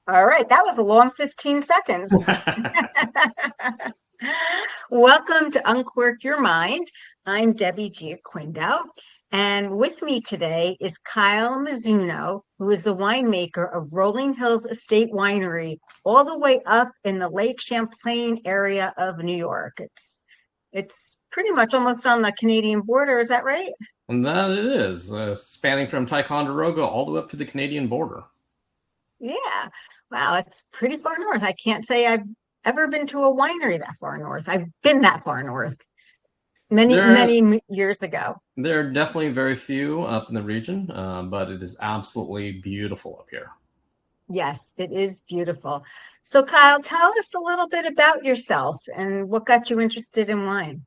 All right, that was a long 15 seconds. Welcome to Uncork Your Mind. I'm Debbie Giaquindo, and with me today is Kyle Mizuno, who is the winemaker of Rolling Hills Estate Winery, all the way up in the Lake Champlain area of New York. It's pretty much almost on the Canadian border, is that right? And that it is, spanning from Ticonderoga all the way up to the Canadian border. Yeah. Wow, it's pretty far north. I can't say I've ever been to a winery that far north. I've been that far north many, There, years ago. there are definitely very few up in the region, but it is absolutely beautiful up here. Yes, it is beautiful. So, Kyle, tell us a little bit about yourself and what got you interested in wine.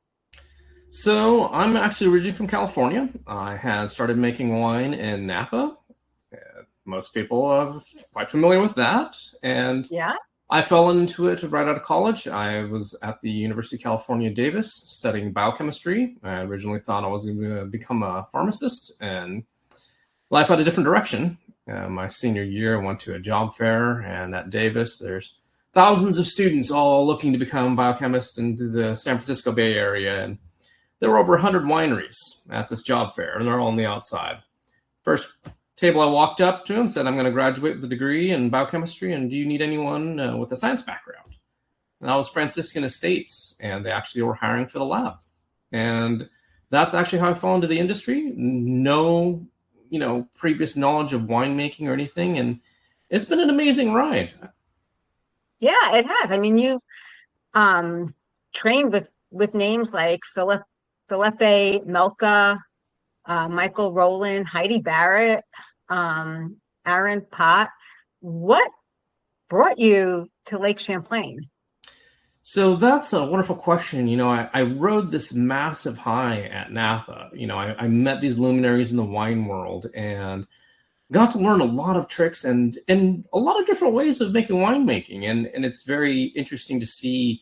So I'm actually originally from California. I had started making wine in Napa. Most people are quite familiar with that. And Yeah. I fell into it right out of college. I was at the University of California, Davis, studying biochemistry. I originally thought I was going to become a pharmacist, and life had a different direction. My senior year, I went to a job fair, and at Davis, there's thousands of students all looking to become biochemists into the San Francisco Bay Area. And there were over 100 wineries at this job fair, and they're all on the outside. First table I walked up to and said, I'm going to graduate with a degree in biochemistry, and do you need anyone with a science background? And that was Franciscan Estates, and they actually were hiring for the lab. And that's actually how I fell into the industry. No, previous knowledge of winemaking or anything, and it's been an amazing ride. Yeah, it has. I mean, you've trained with names like Felipe Melka, Michael Rowland, Heidi Barrett, Aaron Pott. What brought you to Lake Champlain? So that's a wonderful question. I rode this massive high at Napa. I met these luminaries in the wine world and got to learn a lot of tricks and a lot of different ways of making winemaking. And it's very interesting to see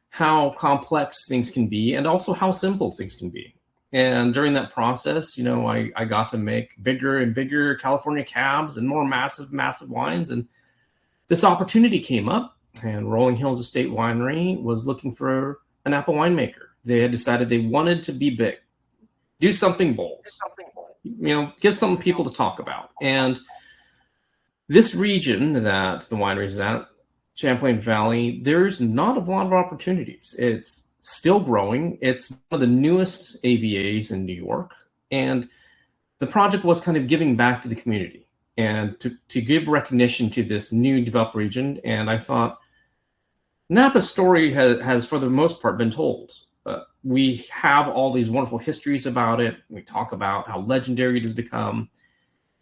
how complex things can be and also how simple things can be. And during that process, I got to make bigger and bigger California cabs and more massive, massive wines. And this opportunity came up, and Rolling Hills Estate Winery was looking for an Napa winemaker. They had decided they wanted to be big, do something bold, give something people to talk about. And this region that the winery is at, Champlain Valley, there's not a lot of opportunities. It's still growing. It's one of the newest AVAs in New York. And the project was kind of giving back to the community and to give recognition to this new developed region. And I thought, Napa's story has for the most part been told. We have all these wonderful histories about it. We talk about how legendary it has become.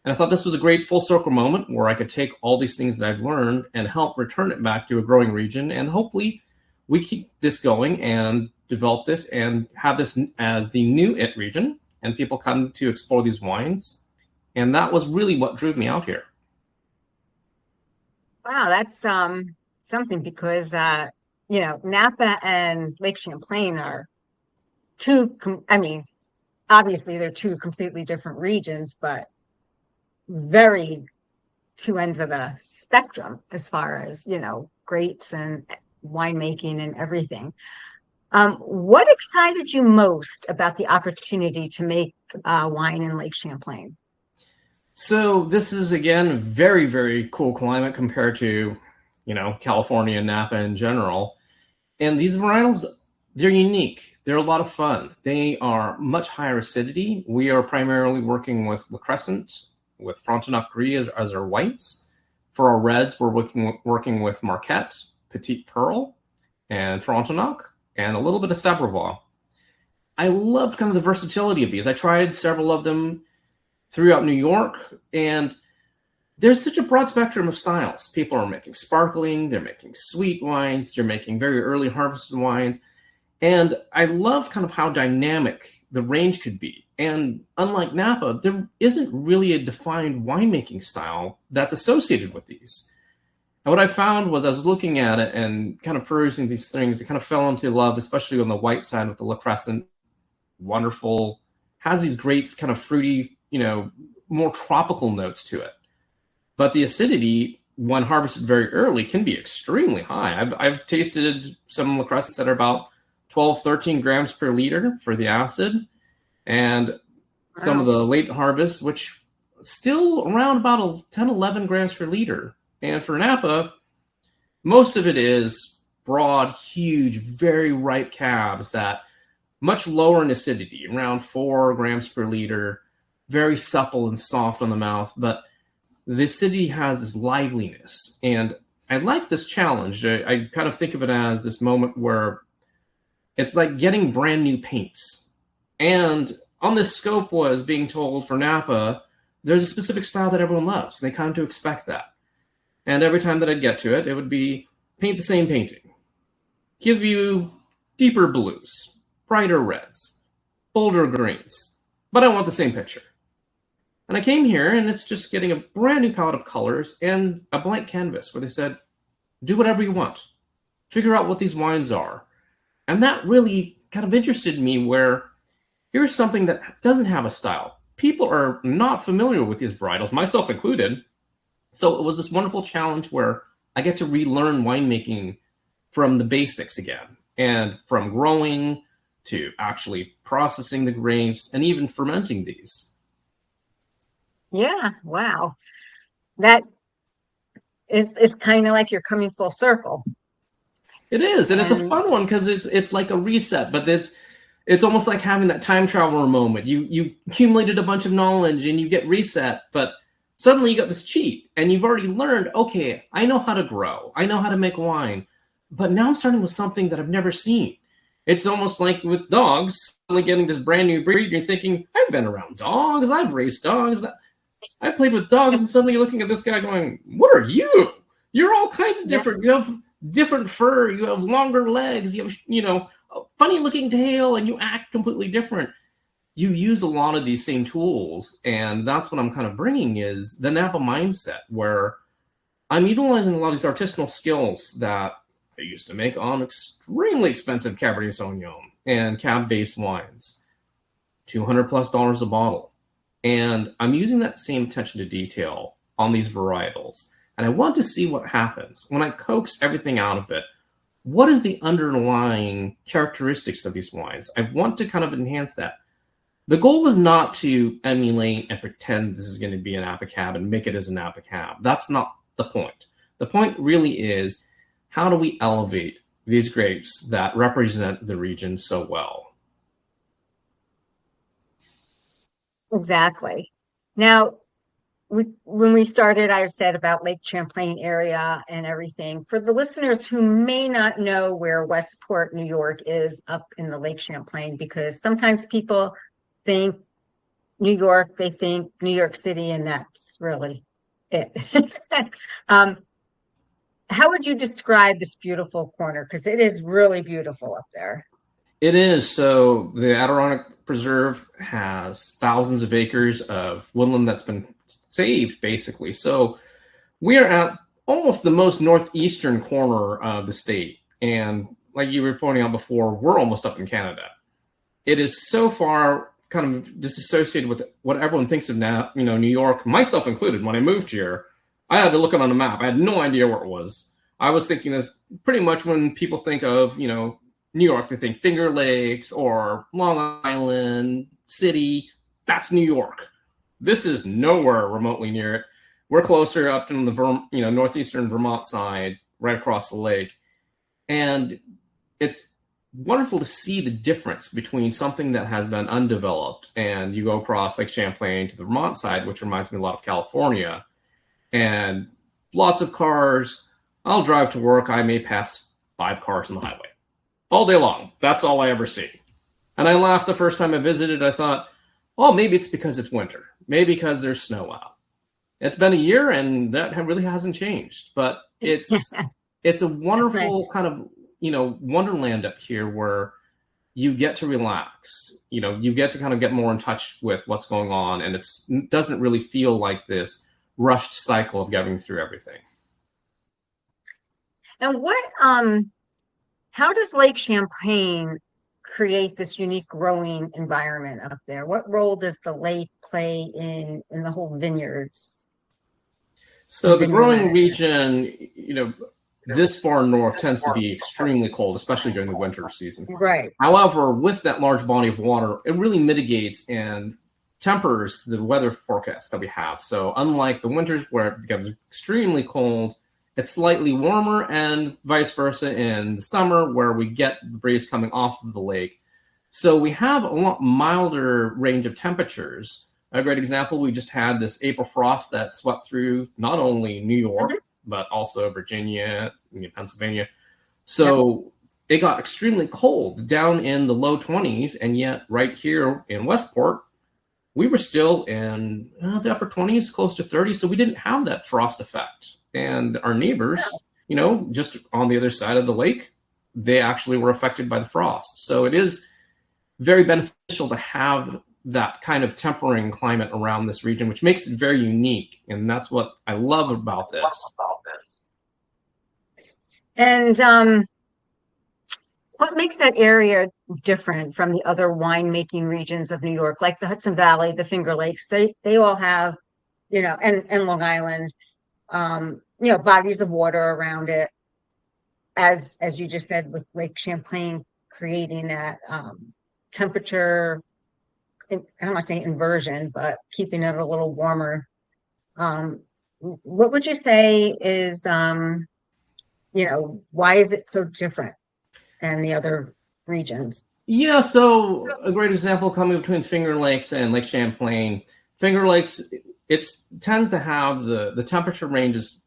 And I thought this was a great full circle moment where I could take all these things that I've learned and help return it back to a growing region. And hopefully we keep this going and develop this and have this as the new it region, and people come to explore these wines. And that was really what drew me out here. Wow, that's something because Napa and Lake Champlain are I mean, obviously they're two completely different regions, but very two ends of the spectrum as far as, grapes and winemaking and everything. What excited you most about the opportunity to make wine in Lake Champlain? So this is, again, a very, very cool climate compared to, California and Napa in general. And these varietals, they're unique. They're a lot of fun. They are much higher acidity. We are primarily working with Le Crescent, with Frontenac Gris as our whites. For our reds, we're working with Marquette, Petite Pearl, and Frontenac, and a little bit of Sabrevaux. I love kind of the versatility of these. I tried several of them throughout New York, and there's such a broad spectrum of styles. People are making sparkling, they're making sweet wines, they're making very early harvested wines. And I love kind of how dynamic the range could be. And unlike Napa, there isn't really a defined winemaking style that's associated with these. And what I found was I was looking at it and kind of perusing these things, I kind of fell into love, especially on the white side with the Le Crescent. Wonderful, has these great kind of fruity, more tropical notes to it. But the acidity when harvested very early, can be extremely high. I've tasted some La Cresces that are about 12, 13 grams per liter for the acid, and some of Wow. the late harvest, which still around about 10, 11 grams per liter. And for Napa, most of it is broad, huge, very ripe cabs that much lower in acidity, around 4 grams per liter, very supple and soft on the mouth, but the acidity has this liveliness. And I like this challenge. I kind of think of it as this moment where it's like getting brand new paints. And on this scope was being told for Napa, there's a specific style that everyone loves. And they kind of expect that. And every time that I'd get to it, it would be paint the same painting. Give you deeper blues, brighter reds, bolder greens. But I want the same picture. And I came here, and it's just getting a brand new palette of colors and a blank canvas where they said, do whatever you want. Figure out what these wines are. And that really kind of interested me, where here's something that doesn't have a style. People are not familiar with these varietals, myself included. So it was this wonderful challenge where I get to relearn winemaking from the basics again, and from growing to actually processing the grapes and even fermenting these. Yeah. Wow. That is kind of like you're coming full circle. It is, and it's a And fun one because it's like a reset, but it's almost like having that time traveler moment. You accumulated a bunch of knowledge and you get reset, but suddenly you got this cheat and you've already learned, okay, I know how to grow, I know how to make wine, but now I'm starting with something that I've never seen. It's almost like with dogs, suddenly getting this brand new breed, and you're thinking, I've been around dogs, I've raised dogs, I played with dogs, and suddenly you're looking at this guy going, what are you? You're all kinds of different. You have different fur, you have longer legs, you have, a funny looking tail, and you act completely different. You use a lot of these same tools, and that's what I'm kind of bringing is the Napa mindset, where I'm utilizing a lot of these artisanal skills that I used to make on extremely expensive Cabernet Sauvignon and cab-based wines, $200+ a bottle. And I'm using that same attention to detail on these varietals. And I want to see what happens when I coax everything out of it. What is the underlying characteristics of these wines? I want to kind of enhance that. The goal is not to emulate and pretend this is going to be an Napa Cab and make it as a Napa Cab. That's not the point. The point really is, how do we elevate these grapes that represent the region so well? exactly. Now, when we started, I said about Lake Champlain area and everything. For the listeners who may not know where Westport, New York is up in the Lake Champlain, because sometimes people think New York, they think New York City, and that's really it. um, how would you describe this beautiful corner? Because it is really beautiful up there. It is. So the Adirondack Preserve has thousands of acres of woodland that's been saved, basically. So we are at almost the most northeastern corner of the state. And like you were pointing out before, we're almost up in Canada. It is so far kind of disassociated with what everyone thinks of now, New York, myself included. When I moved here, I had to look it on a map. I had no idea where it was. I was thinking this pretty much when people think of, New York, they think Finger Lakes or Long Island City. That's New York. This is nowhere remotely near it. We're closer up in the northeastern Vermont side, right across the lake. And it's wonderful to see the difference between something that has been undeveloped and you go across Lake Champlain to the Vermont side, which reminds me a lot of California, and lots of cars. I'll drive to work. I may pass 5 cars on the highway all day long. That's all I ever see. And I laughed the first time I visited. I thought, oh, maybe it's because it's winter. Maybe because there's snow out. It's been a year and that really hasn't changed. But it's a wonderful nice. kind of, wonderland up here where you get to relax. You get to kind of get more in touch with what's going on. And it doesn't really feel like this rushed cycle of getting through everything. And how does Lake Champlain create this unique growing environment up there? What role does the lake play in the whole vineyards? So the growing region, this far north tends to be extremely cold, especially during the winter season. Right. However, with that large body of water, it really mitigates and tempers the weather forecast that we have. So unlike the winters where it becomes extremely cold, it's slightly warmer, and vice versa in the summer where we get the breeze coming off of the lake. So we have a lot milder range of temperatures. A great example, we just had this April frost that swept through not only New York, but also Virginia, Pennsylvania. So it got extremely cold down in the low 20s. And yet right here in Westport, we were still in the upper 20s, close to 30. So we didn't have that frost effect. And our neighbors, just on the other side of the lake, they actually were affected by the frost. So it is very beneficial to have that kind of tempering climate around this region, which makes it very unique. And that's what I love about this. And what makes that area different from the other winemaking regions of New York, like the Hudson Valley, the Finger Lakes? They all have, and Long Island, bodies of water around it, as you just said, with Lake Champlain creating that temperature, I don't want to say inversion, but keeping it a little warmer. What would you say is, why is it so different than the other regions? Yeah, so a great example coming between Finger Lakes and Lake Champlain. Finger Lakes, it tends to have the temperature ranges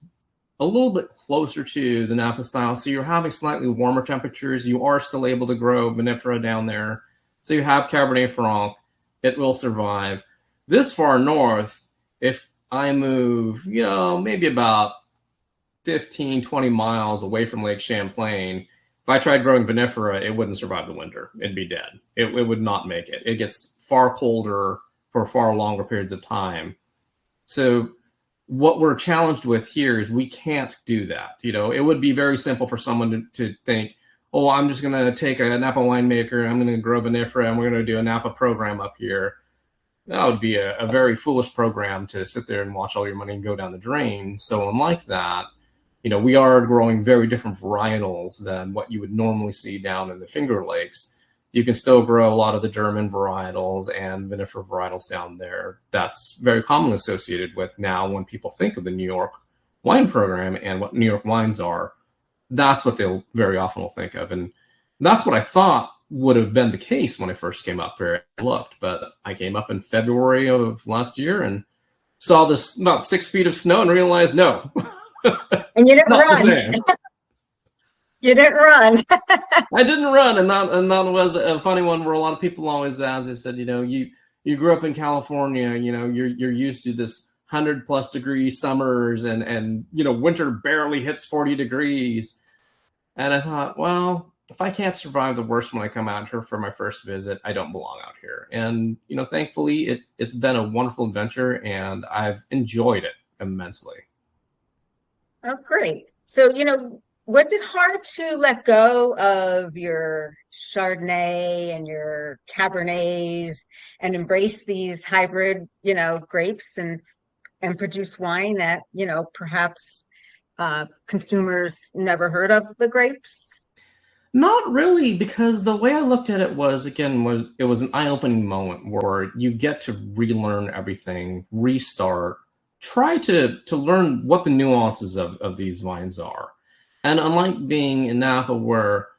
a little bit closer to the Napa style. So you're having slightly warmer temperatures. You are still able to grow vinifera down there. So you have Cabernet Franc. It will survive. This far north, if I move, maybe about 15, 20 miles away from Lake Champlain, if I tried growing vinifera, it wouldn't survive the winter. It'd be dead. It would not make it. It gets far colder for far longer periods of time. So what we're challenged with here is we can't do that. It would be very simple for someone to think, oh, I'm just going to take a Napa winemaker, I'm going to grow vinifera, and we're going to do a Napa program up here. That would be a very foolish program to sit there and watch all your money go down the drain. So unlike that, we are growing very different varietals than what you would normally see down in the Finger Lakes. You can still grow a lot of the German varietals and vinifera varietals down there. That's very commonly associated with now when people think of the New York wine program and what New York wines are. That's what they'll very often will think of. And that's what I thought would have been the case when I first came up here and looked. But I came up in February of last year and saw this about 6 feet of snow and realized, no. And you didn't run. You didn't run. I didn't run. And that was a funny one where a lot of people always ask, they said, you grew up in California, you're used to this 100+ degree summers and winter barely hits 40 degrees. And I thought, well, if I can't survive the worst when I come out here for my first visit, I don't belong out here. And, thankfully it's been a wonderful adventure and I've enjoyed it immensely. Oh, great. So, was it hard to let go of your Chardonnay and your Cabernets and embrace these hybrid, grapes and produce wine that, perhaps consumers never heard of the grapes? Not really, because the way I looked at it was an eye-opening moment where you get to relearn everything, restart, try to learn what the nuances of these vines are. And unlike being in Napa where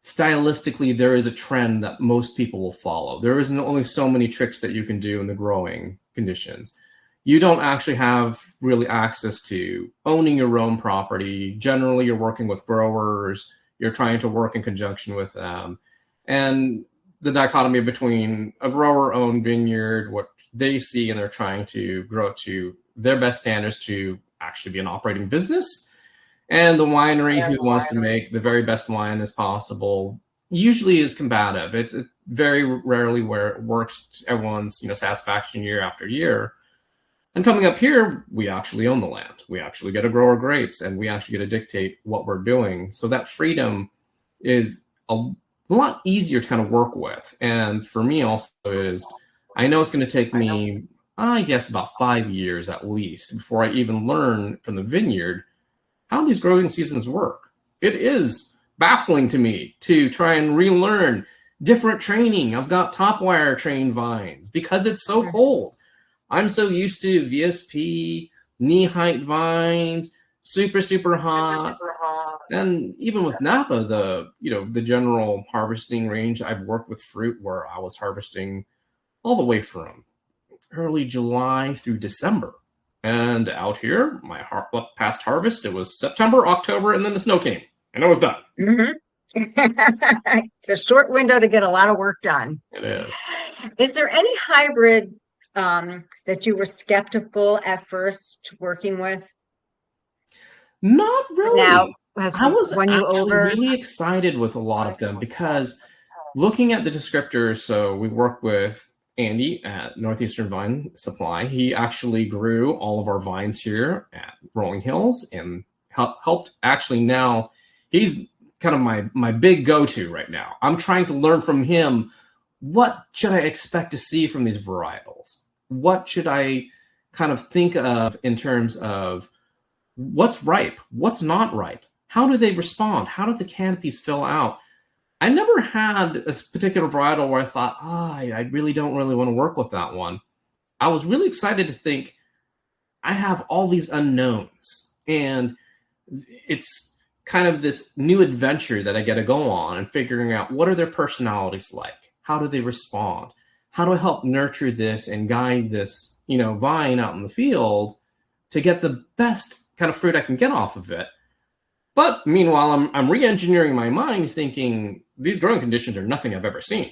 stylistically there is a trend that most people will follow, there isn't only so many tricks that you can do in the growing conditions. You don't actually have really access to owning your own property. Generally, you're working with growers. You're trying to work in conjunction with them. And the dichotomy between a grower-owned vineyard, what they see, and they're trying to grow to their best standards to actually be an operating business, and the winery who wants to make the very best wine as possible, usually is combative. It's very rarely where it works to everyone's satisfaction year after year. And coming up here, we actually own the land. We actually get to grow our grapes, and we actually get to dictate what we're doing. So that freedom is a lot easier to kind of work with. And for me also is, I know it's going to take me I guess about 5 years at least before I even learned from the vineyard how these growing seasons work. It is baffling to me to try and relearn different training. I've got top wire trained vines because it's so cold. I'm so used to VSP, knee height vines, super hot. And even with Napa, the general harvesting range, I've worked with fruit where I was harvesting all the way from early July through December. And out here, my past harvest, it was September, October, and then the snow came, and it was done. Mm-hmm. It's a short window to get a lot of work done. It is. Is there any hybrid that you were skeptical at first working with? Not really. Now, I was won you actually over? really excited with a lot of them because looking at the descriptors, so we work with Andy at Northeastern Vine Supply. He actually grew all of our vines here at Rolling Hills and helped actually now. He's kind of my big go-to right now. I'm trying to learn from him. What should I expect to see from these varietals? What should I kind of think of in terms of what's ripe, what's not ripe? How do they respond? How do the canopies fill out? I never had a particular varietal where I thought, I really don't really want to work with that one. I was really excited to think I have all these unknowns, and it's kind of this new adventure that I get to go on and figuring out what are their personalities like? How do they respond? How do I help nurture this and guide this, vine out in the field to get the best kind of fruit I can get off of it? But meanwhile, I'm re-engineering my mind thinking these growing conditions are nothing I've ever seen.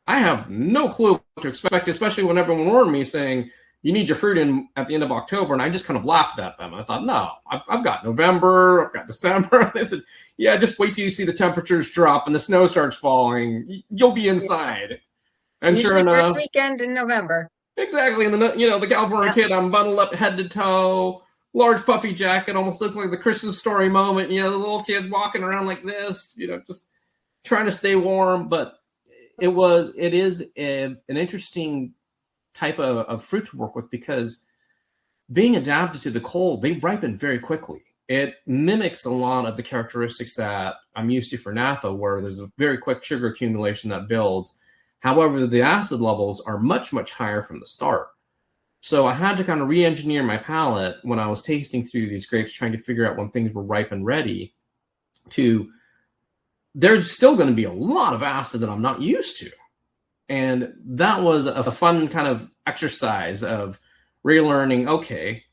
I have no clue what to expect, especially when everyone warned me saying, you need your fruit in at the end of October. And I just kind of laughed at them. I thought, no, I've got November, I've got December. They said, yeah, just wait till you see the temperatures drop and the snow starts falling. You'll be inside. And Usually sure enough, first weekend in November. Exactly. And the California kid, I'm bundled up head to toe, large puffy jacket, almost looked like the Christmas Story moment. The little kid walking around like this, just trying to stay warm. But it is an interesting type of fruit to work with because being adapted to the cold, they ripen very quickly. It mimics a lot of the characteristics that I'm used to for Napa, where there's a very quick sugar accumulation that builds. However, the acid levels are much higher from the start. So I had to kind of re-engineer my palate when I was tasting through these grapes, trying to figure out when things were ripe and ready there's still going to be a lot of acid that I'm not used to. And that was a fun kind of exercise of relearning, okay,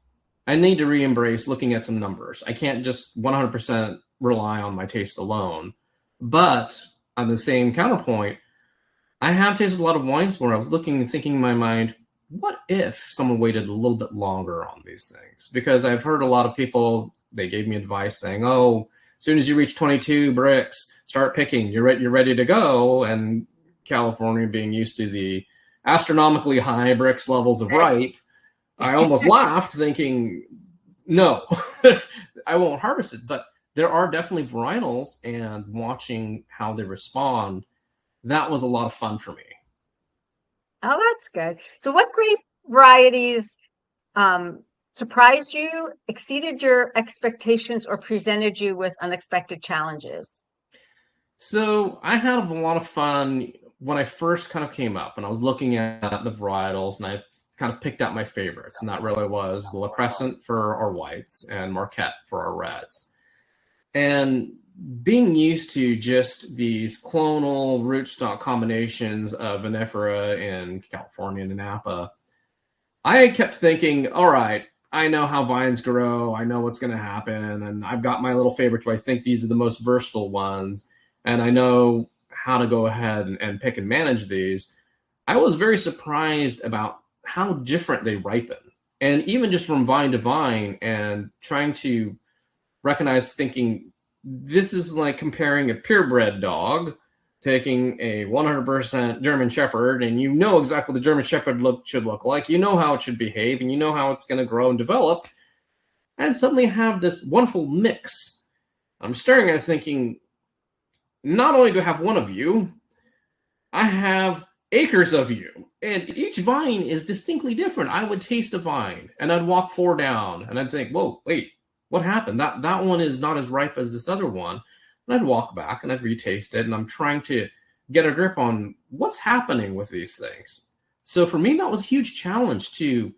I need to re-embrace looking at some numbers. I can't just 100% rely on my taste alone. But on the same counterpoint, I have tasted a lot of wines where I was looking and thinking in my mind, what if someone waited a little bit longer on these things? Because I've heard a lot of people, they gave me advice saying, as soon as you reach 22 bricks, start picking. You're ready to go. And California being used to the astronomically high bricks levels of ripe, I almost laughed thinking, no, I won't harvest it. But there are definitely varietals, and watching how they respond, that was a lot of fun for me. Oh, that's good. So what grape varieties surprised you, exceeded your expectations, or presented you with unexpected challenges? So I had a lot of fun when I first kind of came up and I was looking at the varietals, and I kind of picked out my favorites. And that really was the La Crescent for our whites and Marquette for our reds. And being used to just these clonal rootstock combinations of vinifera in California and Napa, I kept thinking, all right, I know how vines grow. I know what's going to happen. And I've got my little favorites where I think these are the most versatile ones. And I know how to go ahead and pick and manage these. I was very surprised about how different they ripen. And even just from vine to vine and trying to recognize, thinking, this is like comparing a purebred dog, taking a 100% German Shepherd, and you know exactly what the German Shepherd should look like. You know how it should behave, and you know how it's going to grow and develop, and suddenly have this wonderful mix. I'm staring at it thinking, not only do I have one of you, I have acres of you, and each vine is distinctly different. I would taste a vine, and I'd walk 4 down, and I'd think, whoa, wait, what happened? That one is not as ripe as this other one. And I'd walk back, and I'd retaste it, and I'm trying to get a grip on what's happening with these things. So for me, that was a huge challenge to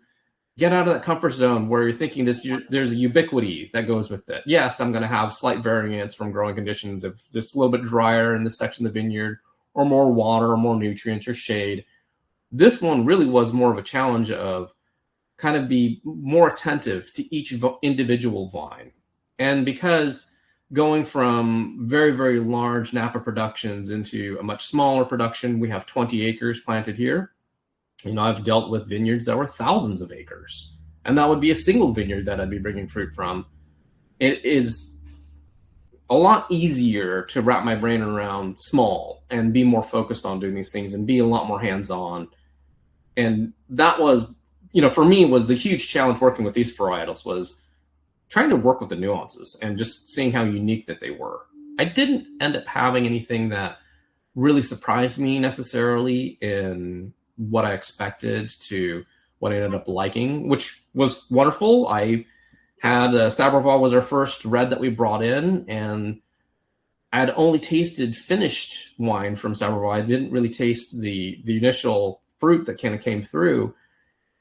get out of that comfort zone where you're thinking there's a ubiquity that goes with it. Yes, I'm going to have slight variance from growing conditions if it's a little bit drier in this section of the vineyard, or more water, or more nutrients, or shade. This one really was more of a challenge of kind of be more attentive to each individual vine. And because going from very, very large Napa productions into a much smaller production, we have 20 acres planted here. I've dealt with vineyards that were thousands of acres, and that would be a single vineyard that I'd be bringing fruit from. It is a lot easier to wrap my brain around small and be more focused on doing these things and be a lot more hands-on. And that was, for me, was the huge challenge working with these varietals, was trying to work with the nuances and just seeing how unique that they were. I didn't end up having anything that really surprised me necessarily in what I expected to what I ended up liking, which was wonderful. I had Sabrevall was our first red that we brought in, and I had only tasted finished wine from Sabrevall. I didn't really taste the initial fruit that kind of came through.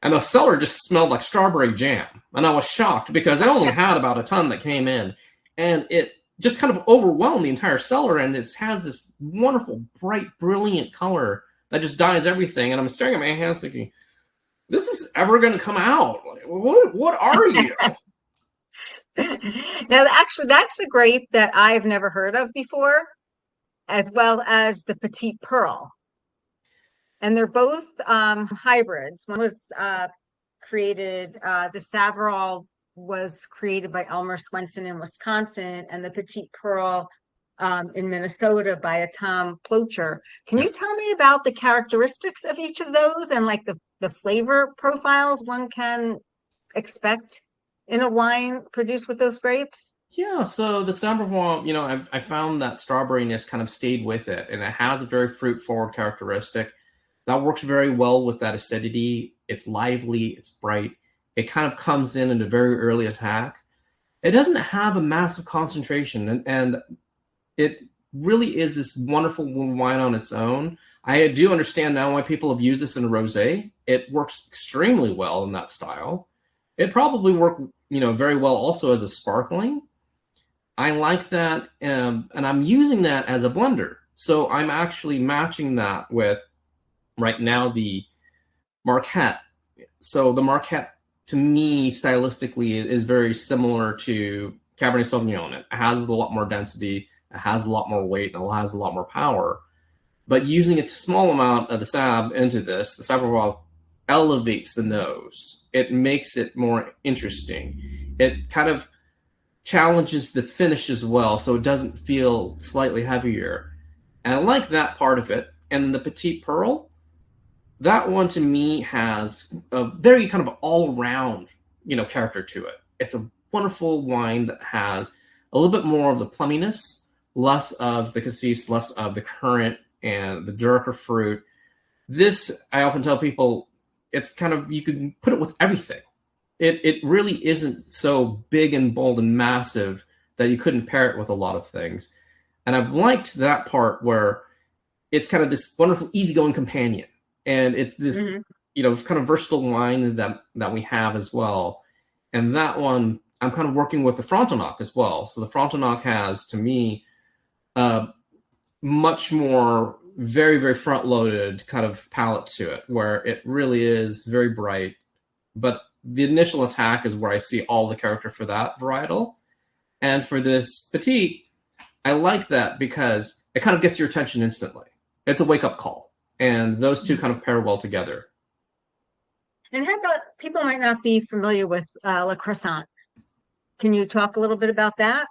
And the cellar just smelled like strawberry jam. And I was shocked because I only had about a ton that came in. And it just kind of overwhelmed the entire cellar. And it has this wonderful, bright, brilliant color that just dyes everything. And I'm staring at my hands thinking, this is ever going to come out. Like, what are you? Now, actually, that's a grape that I've never heard of before, as well as the Petite Pearl. And they're both hybrids. One was created, the Sabrevall was created by Elmer Swenson in Wisconsin, and the Petite Pearl in Minnesota by a Tom Plocher. Can you tell me about the characteristics of each of those and like the flavor profiles one can expect in a wine produced with those grapes? Yeah, so the Sabrevall, I found that strawberryness kind of stayed with it, and it has a very fruit-forward characteristic. That works very well with that acidity. It's lively, it's bright. It kind of comes in a very early attack. It doesn't have a massive concentration, and it really is this wonderful wine on its own. I do understand now why people have used this in a rosé. It works extremely well in that style. It probably work, very well also as a sparkling. I like that, and I'm using that as a blender. So I'm actually matching that with right now the Marquette. So the Marquette, to me, stylistically, is very similar to Cabernet Sauvignon. It has a lot more density, it has a lot more weight, and it has a lot more power. But using a small amount of the Sab into this, the Sabrevall elevates the nose. It makes it more interesting. It kind of challenges the finish as well, so it doesn't feel slightly heavier. And I like that part of it. And then the Petite Pearl, that one to me has a very kind of all-round, character to it. It's a wonderful wine that has a little bit more of the plumminess, less of the cassis, less of the currant and the darker fruit. This, I often tell people, it's kind of, you can put it with everything. It really isn't so big and bold and massive that you couldn't pair it with a lot of things. And I've liked that part where it's kind of this wonderful, easygoing companion. And it's this, kind of versatile wine that we have as well. And that one, I'm kind of working with the Frontenac as well. So the Frontenac has, to me, much more very, very front-loaded kind of palette to it, where it really is very bright. But the initial attack is where I see all the character for that varietal. And for this Petite, I like that because it kind of gets your attention instantly. It's a wake-up call. And those two kind of pair well together. And how about, people might not be familiar with La Crescent. Can you talk a little bit about that?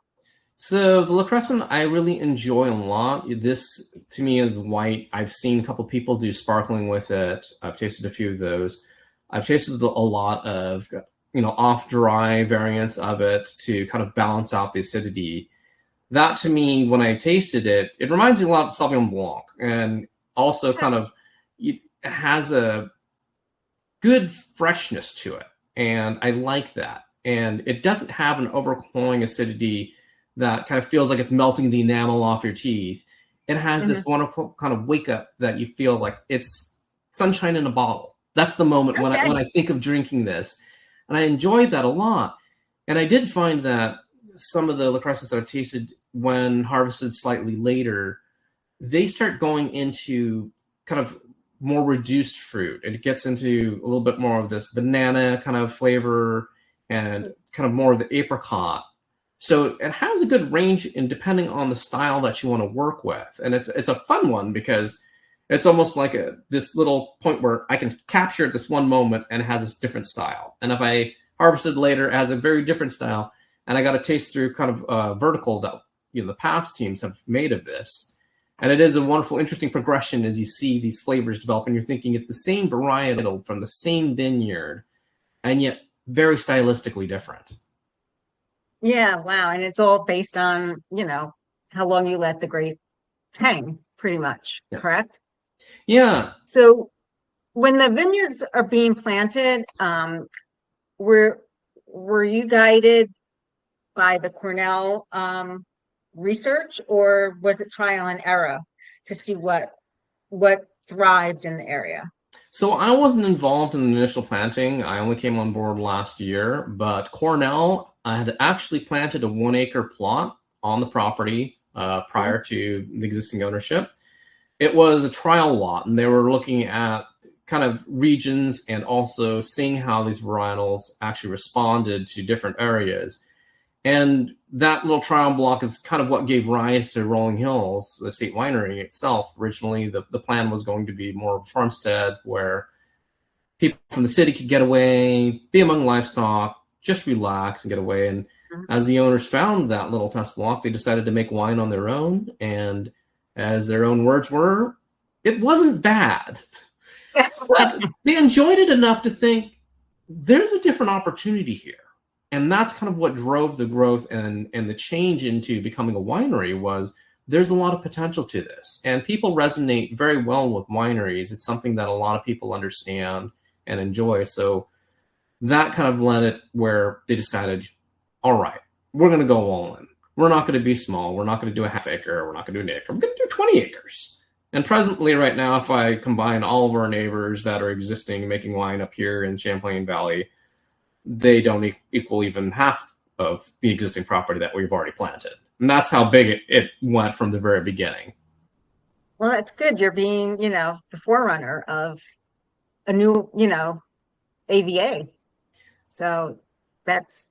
So the La Crescent, I really enjoy a lot. This, to me, is white. I've seen a couple people do sparkling with it. I've tasted a few of those. I've tasted a lot of, off-dry variants of it to kind of balance out the acidity. That, to me, when I tasted it, it reminds me a lot of Sauvignon Blanc. And also kind of, it has a good freshness to it. And I like that. And it doesn't have an overflowing acidity that kind of feels like it's melting the enamel off your teeth. It has this wonderful kind of wake up that you feel like it's sunshine in a bottle. That's the moment when I think of drinking this. And I enjoy that a lot. And I did find that some of the LaCresses that I've tasted when harvested slightly later, they start going into kind of more reduced fruit. And it gets into a little bit more of this banana kind of flavor and kind of more of the apricot. So it has a good range in depending on the style that you want to work with. And it's a fun one because it's almost like this little point where I can capture this one moment and it has this different style. And if I harvested later, it has a very different style. And I got to taste through kind of vertical that the past teams have made of this. And it is a wonderful, interesting progression as you see these flavors develop. And you're thinking it's the same varietal from the same vineyard, and yet very stylistically different. Yeah, wow. And it's all based on, how long you let the grape hang, pretty much, correct? Yeah. So when the vineyards are being planted, were you guided by the Cornell research, or was it trial and error to see what thrived in the area? So I wasn't involved in the initial planting. I only came on board last year, but Cornell had actually planted a 1 acre plot on the property prior to the existing ownership. It was a trial lot, and they were looking at kind of regions and also seeing how these varietals actually responded to different areas. And that little trial block is kind of what gave rise to Rolling Hills Estate Winery itself. Originally, the plan was going to be more of a farmstead where people from the city could get away, be among livestock, just relax and get away. And as the owners found that little test block, they decided to make wine on their own. And as their own words were, it wasn't bad. But they enjoyed it enough to think, there's a different opportunity here. And that's kind of what drove the growth and the change into becoming a winery was there's a lot of potential to this. And people resonate very well with wineries. It's something that a lot of people understand and enjoy. So that kind of led it where they decided, all right, we're going to go all in. We're not going to be small. We're not going to do a half acre. We're not going to do an acre. We're going to do 20 acres. And presently right now, if I combine all of our neighbors that are existing making wine up here in Champlain Valley, they don't equal even half of the existing property that we've already planted. And that's how big it went from the very beginning. Well, that's good. You're being, the forerunner of a new, AVA. So that's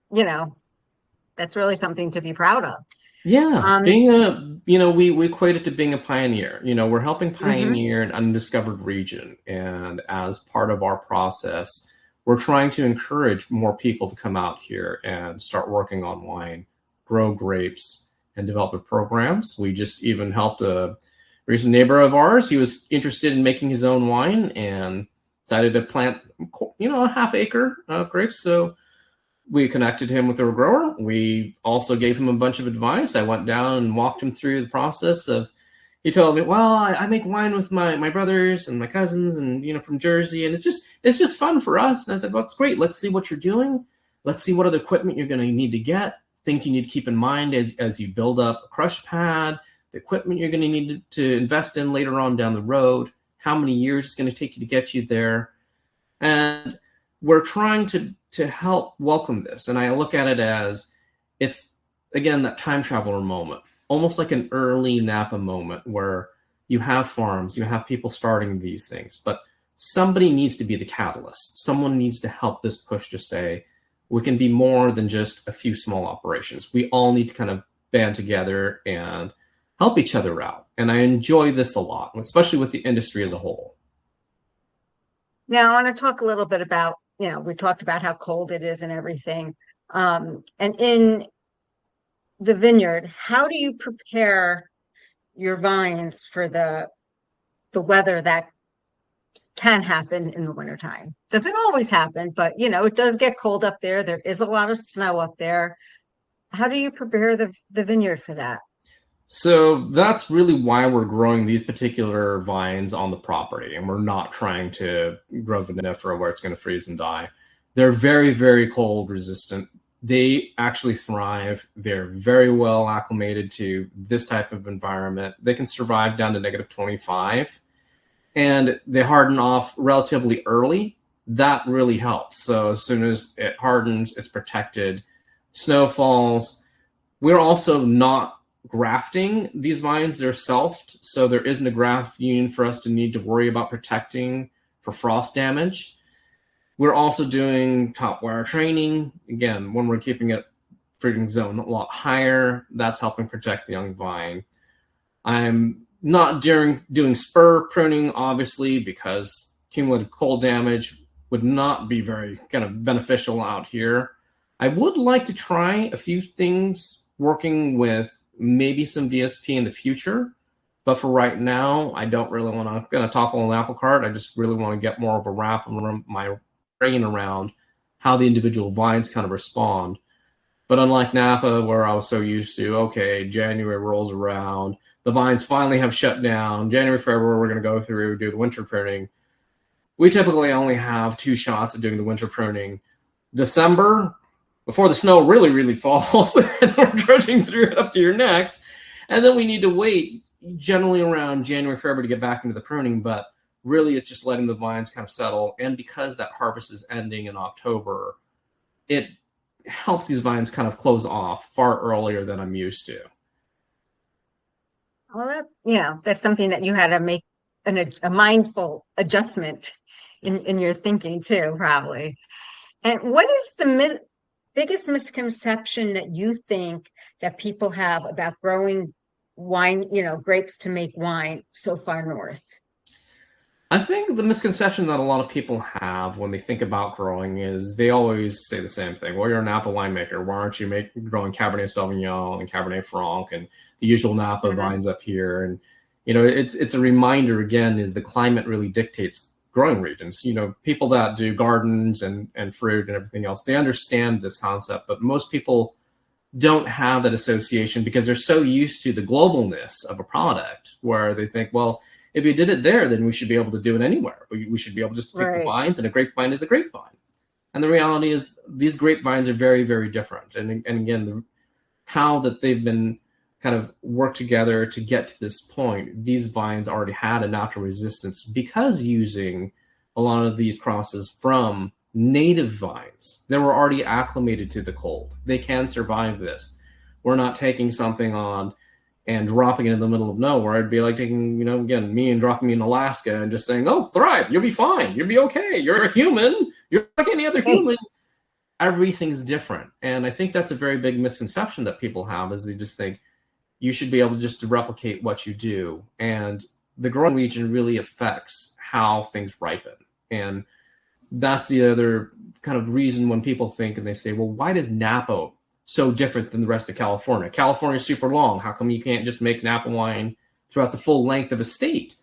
really something to be proud of. Yeah. Being we equate it to being a pioneer. We're helping pioneer an undiscovered region. And as part of our process, we're trying to encourage more people to come out here and start working on wine, grow grapes, and develop programs. We just even helped a recent neighbor of ours. He was interested in making his own wine and decided to plant, a half acre of grapes. So we connected him with a grower. We also gave him a bunch of advice. I went down and walked him through the process of, he told me, well, I make wine with my brothers and my cousins and, from Jersey. And it's just fun for us. And I said, well, it's great. Let's see what you're doing. Let's see what other equipment you're going to need to get, things you need to keep in mind as you build up a crush pad, the equipment you're going to need to invest in later on down the road, how many years it's going to take you to get you there. And we're trying to help welcome this. And I look at it as it's, again, that time traveler moment. Almost like an early Napa moment where you have farms, you have people starting these things, but somebody needs to be the catalyst. Someone needs to help this push to say, we can be more than just a few small operations. We all need to kind of band together and help each other out. And I enjoy this a lot, especially with the industry as a whole. Now, I want to talk a little bit about, we talked about how cold it is and everything. And in the vineyard, how do you prepare your vines for the weather that can happen in the wintertime? Doesn't always happen, but it does get cold up there. There is a lot of snow up there. How do you prepare the vineyard for that? So that's really why we're growing these particular vines on the property, and we're not trying to grow vinifera where it's going to freeze and die. They're very, very cold resistant. They actually thrive. They're very well acclimated to this type of environment. They can survive down to -25, and they harden off relatively early. That really helps. So as soon as it hardens, it's protected. Snow falls. We're also not grafting these vines. They're selfed, so there isn't a graft union for us to need to worry about protecting for frost damage. We're also doing top wire training. Again, when we're keeping it fruiting zone a lot higher, that's helping protect the young vine. I'm not doing spur pruning, obviously, because cumulative cold damage would not be very kind of beneficial out here. I would like to try a few things working with maybe some VSP in the future, but for right now, I don't really want to kind of topple an apple cart. I just really want to get more of a wrap on my brain around how the individual vines kind of respond. But unlike Napa, where I was so used to, okay, January rolls around, the vines finally have shut down. January, February, we're going to go through, do the winter pruning. We typically only have 2 shots at doing the winter pruning. December, before the snow really, really falls, and we're trudging through it up to your necks. And then we need to wait generally around January, February to get back into the pruning. But really, it's just letting the vines kind of settle. And because that harvest is ending in October, it helps these vines kind of close off far earlier than I'm used to. Well, that's something that you had to make a mindful adjustment in your thinking too, probably. And what is the biggest misconception that you think that people have about growing wine, grapes to make wine so far north? I think the misconception that a lot of people have when they think about growing is they always say the same thing. Well, you're a Napa winemaker. Why aren't you growing Cabernet Sauvignon and Cabernet Franc and the usual Napa vines up here? And, it's a reminder, again, is the climate really dictates growing regions. People that do gardens and fruit and everything else, they understand this concept, but most people don't have that association because they're so used to the globalness of a product where they think, well, if you did it there, then we should be able to do it anywhere. We should be able just to take the vines, and a grapevine is a grapevine. And the reality is these grapevines are very, very different. And again, how that they've been kind of worked together to get to this point, these vines already had a natural resistance because using a lot of these crosses from native vines that were already acclimated to the cold. They can survive this. We're not taking something on and dropping it in the middle of nowhere. It'd be like taking, again, me and dropping me in Alaska and just saying, oh, thrive, you'll be fine. You'll be okay. You're a human. You're like any other human. Everything's different. And I think that's a very big misconception that people have is they just think you should be able just to replicate what you do. And the growing region really affects how things ripen. And that's the other kind of reason when people think and they say, well, why does Napa so different than the rest of California? California's super long. How come you can't just make Napa wine throughout the full length of a state?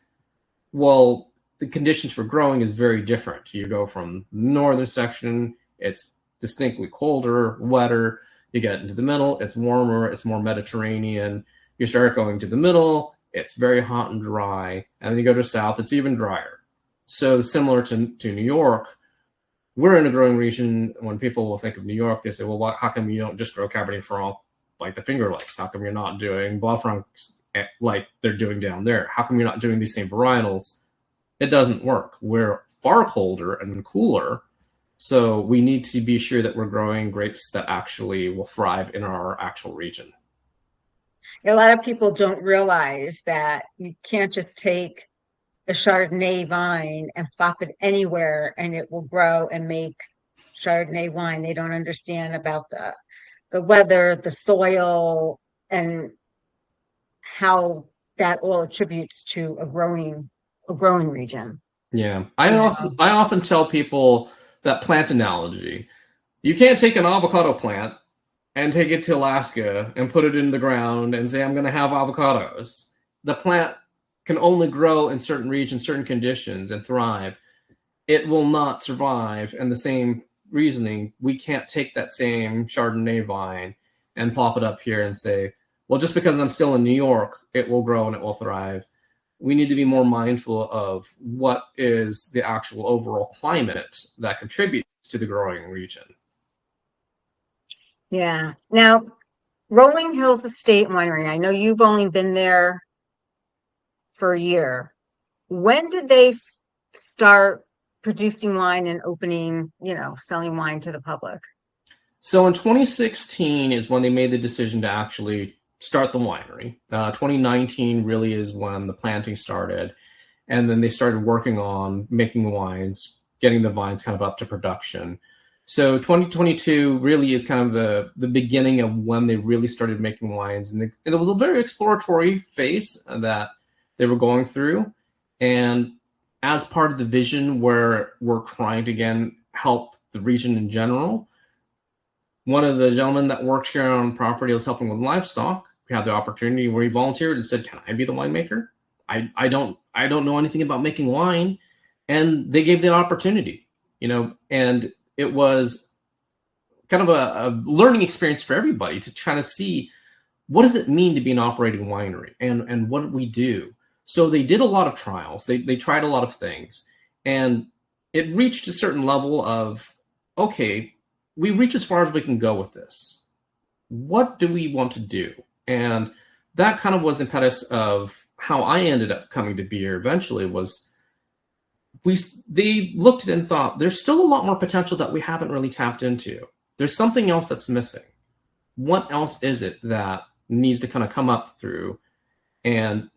Well, the conditions for growing is very different. You go from the northern section, it's distinctly colder, wetter. You get into the middle, it's warmer, it's more Mediterranean. You start going to the middle, it's very hot and dry. And then you go to south, it's even drier. So similar to New York, we're in a growing region. When people will think of New York, they say, well, how come you don't just grow Cabernet Franc like the Finger Lakes? How come you're not doing Blanc Franc like they're doing down there? How come you're not doing these same varietals? It doesn't work. We're far colder and cooler. So we need to be sure that we're growing grapes that actually will thrive in our actual region. A lot of people don't realize that you can't just take a Chardonnay vine and plop it anywhere and it will grow and make Chardonnay wine. They don't understand about the weather, the soil, and how that all attributes to a growing region. Yeah. I often tell people that plant analogy. You can't take an avocado plant and take it to Alaska and put it in the ground and say, I'm going to have avocados. The plant can only grow in certain regions, certain conditions, and thrive. It will not survive. And the same reasoning, we can't take that same Chardonnay vine and plop it up here and say, well, just because I'm still in New York, it will grow and it will thrive. We need to be more mindful of what is the actual overall climate that contributes to the growing region. Yeah. Now, Rolling Hills Estate Winery, I know you've only been there for a year. When did they start producing wine and opening, selling wine to the public? So in 2016 is when they made the decision to actually start the winery. 2019 really is when the planting started. And then they started working on making wines, getting the vines kind of up to production. So 2022 really is kind of the beginning of when they really started making wines. And it was a very exploratory phase that they were going through. And as part of the vision where we're trying to, again, help the region in general, one of the gentlemen that worked here on property was helping with livestock. We had the opportunity where he volunteered and said, "Can I be the winemaker? I don't know anything about making wine." And they gave the opportunity, and it was kind of a learning experience for everybody to try to see what does it mean to be an operating winery and what do we do. So they did a lot of trials. They tried a lot of things, and it reached a certain level of, okay, we reach as far as we can go with this. What do we want to do? And that kind of was the impetus of how I ended up coming to beer eventually. Was they looked at it and thought, there's still a lot more potential that we haven't really tapped into. There's something else that's missing. What else is it that needs to kind of come up through? And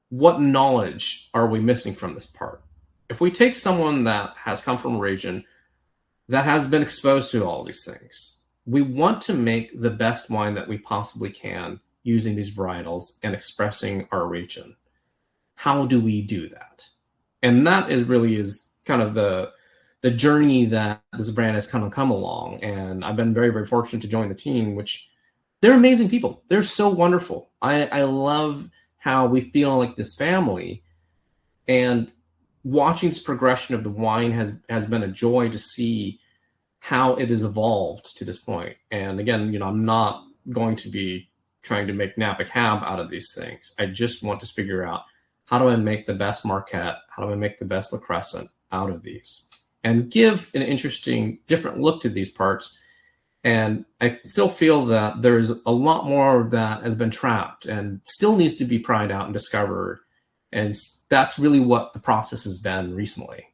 what knowledge are we missing from this part? If we take someone that has come from a region that has been exposed to all these things, we want to make the best wine that we possibly can using these varietals and expressing our region. How do we do that? And that is kind of the journey that this brand has kind of come along. And I've been very, very fortunate to join the team, which they're amazing people. They're so wonderful. I love how we feel like this family, and watching this progression of the wine has been a joy to see how it has evolved to this point. And again, I'm not going to be trying to make Napa Cab out of these things. I just want to figure out, how do I make the best Marquette? How do I make the best La Crescent out of these? And give an interesting, different look to these parts. And I still feel that there's a lot more that has been trapped and still needs to be pried out and discovered. And that's really what the process has been recently.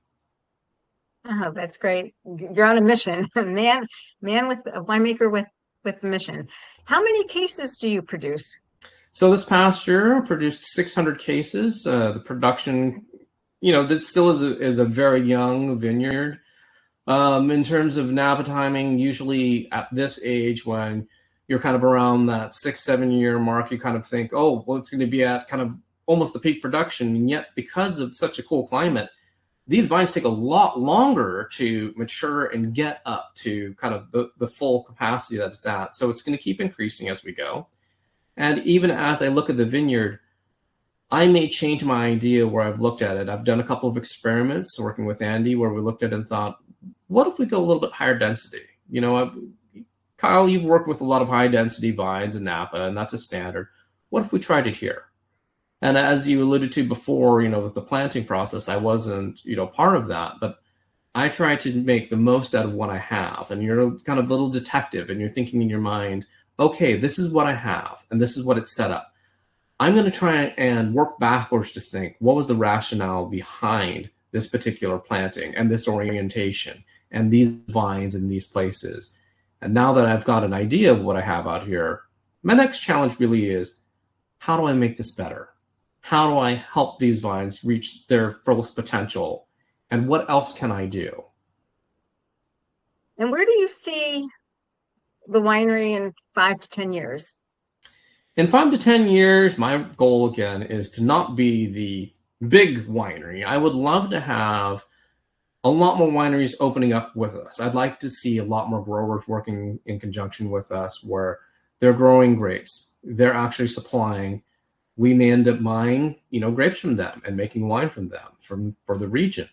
Oh, that's great. You're on a mission. Man with a winemaker with a mission. How many cases do you produce? So this past year, I produced 600 cases. The production, this still is a very young vineyard. In terms of Napa timing, usually at this age, when you're kind of around that 6-7 year mark, you kind of think, oh, well, it's going to be at kind of almost the peak production. And yet, because of such a cool climate, these vines take a lot longer to mature and get up to kind of the full capacity that it's at. So it's going to keep increasing as we go. And even as I look at the vineyard, I may change my idea where I've looked at it. I've done a couple of experiments working with Andy where we looked at it and thought, what if we go a little bit higher density? Kyle, you've worked with a lot of high density vines in Napa, and that's a standard. What if we tried it here? And as you alluded to before, with the planting process, I wasn't, part of that, but I try to make the most out of what I have. And you're kind of a little detective, and you're thinking in your mind, okay, this is what I have, and this is what it's set up. I'm going to try and work backwards to think, what was the rationale behind this particular planting and this orientation and these vines in these places? And now that I've got an idea of what I have out here, my next challenge really is, how do I make this better? How do I help these vines reach their fullest potential? And what else can I do? And where do you see the winery in 5 to 10 years? In 5 to 10 years, my goal again is to not be the big winery. I would love to have a lot more wineries opening up with us. I'd like to see a lot more growers working in conjunction with us where they're growing grapes. They're actually supplying. We may end up buying, grapes from them and making wine from them for the region.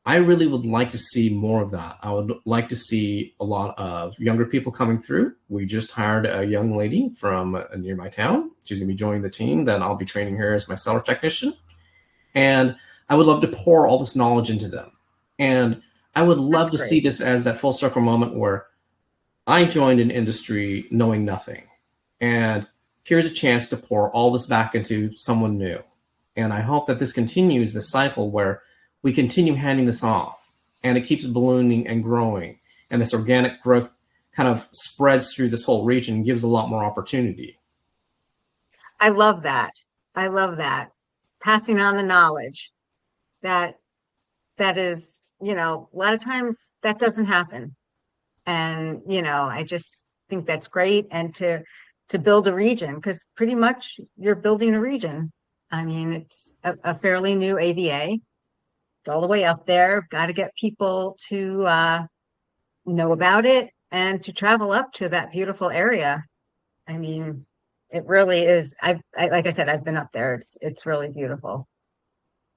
I really would like to see more of that. I would like to see a lot of younger people coming through. We just hired a young lady from near my town. She's going to be joining the team. Then I'll be training her as my cellar technician. And I would love to pour all this knowledge into them. And I would love to see this as that full circle moment where I joined an industry knowing nothing. And here's a chance to pour all this back into someone new. And I hope that this continues the cycle where we continue handing this off and it keeps ballooning and growing. And this organic growth kind of spreads through this whole region and gives a lot more opportunity. I love that. I love that. Passing on the knowledge that is, a lot of times that doesn't happen. And, I just think that's great. And to build a region, because pretty much you're building a region. I mean, it's a fairly new AVA. It's all the way up there. Got to get people to know about it and to travel up to that beautiful area. I mean, it really is. Like I said, I've been up there. It's really beautiful.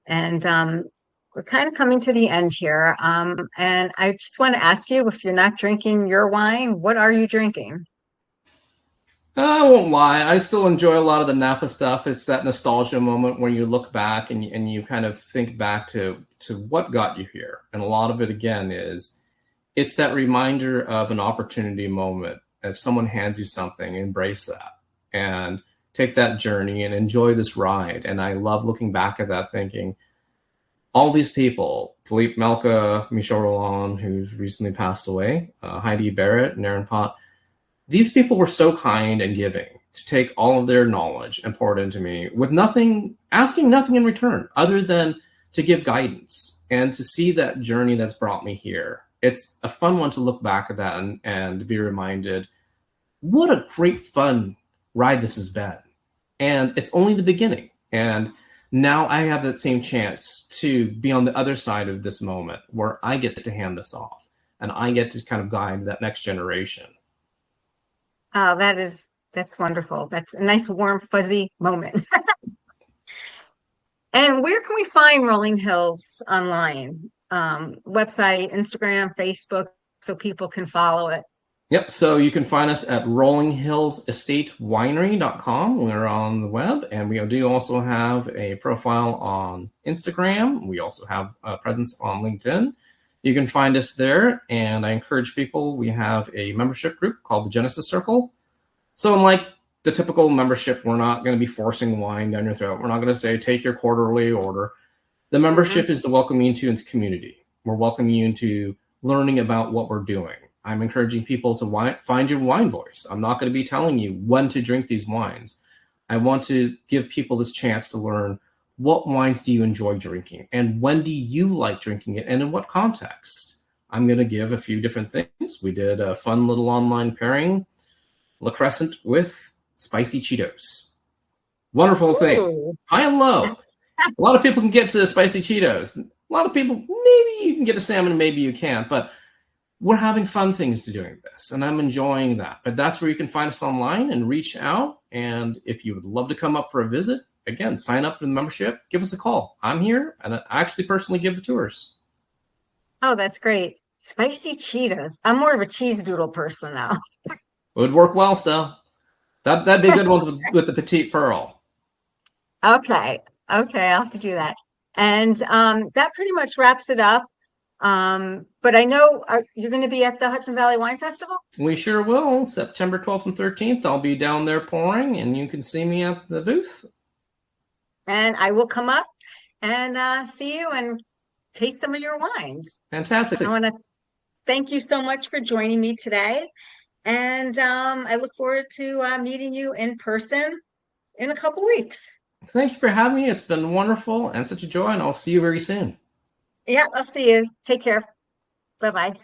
And we're kind of coming to the end here. And I just want to ask you, if you're not drinking your wine, what are you drinking? I won't lie. I still enjoy a lot of the Napa stuff. It's that nostalgia moment when you look back and you kind of think back to what got you here. And a lot of it, again, it's that reminder of an opportunity moment. If someone hands you something, embrace that and take that journey and enjoy this ride. And I love looking back at that thinking, all these people, Philippe Melka, Michel Roland, who's recently passed away, Heidi Barrett, and Aaron Pott, these people were so kind and giving to take all of their knowledge and pour it into me with nothing, asking nothing in return other than to give guidance and to see that journey that's brought me here. It's a fun one to look back at that and be reminded what a great fun ride this has been. And it's only the beginning. And now I have that same chance to be on the other side of this moment where I get to hand this off and I get to kind of guide that next generation. Oh, that's wonderful. That's a nice, warm, fuzzy moment. And where can we find Rolling Hills online? Website, Instagram, Facebook, so people can follow it. Yep. So you can find us at rollinghillsestatewinery.com. We're on the web, and we do also have a profile on Instagram. We also have a presence on LinkedIn. You can find us there, and I encourage people, we have a membership group called the Genesis Circle. So unlike the typical membership, we're not going to be forcing wine down your throat. We're not going to say, take your quarterly order. The membership is to welcome you into the community. We're welcoming you into learning about what we're doing. I'm encouraging people to find your wine voice. I'm not going to be telling you when to drink these wines. I want to give people this chance to learn, what wines do you enjoy drinking? And when do you like drinking it? And in what context? I'm going to give a few different things. We did a fun little online pairing, La Crescent with spicy Cheetos. Wonderful thing. High and low. A lot of people can get to the spicy Cheetos. A lot of people, maybe you can get a salmon, maybe you can't. But we're having fun things to doing this, and I'm enjoying that. But that's where you can find us online and reach out. And if you would love to come up for a visit, again, sign up for the membership, give us a call. I'm here, and I actually personally give the tours. Oh, that's great. Spicy Cheetos. I'm more of a cheese doodle person now. It would work well still. That'd be a good one with the Petite Pearl. Okay, I'll have to do that. And that pretty much wraps it up. But I know you're going to be at the Hudson Valley Wine Festival? We sure will. September 12th and 13th. I'll be down there pouring, and you can see me at the booth. And I will come up and see you and taste some of your wines. Fantastic. I want to thank you so much for joining me today. And I look forward to meeting you in person in a couple weeks. Thank you for having me. It's been wonderful and such a joy, and I'll see you very soon. Yeah, I'll see you. Take care. Bye-bye.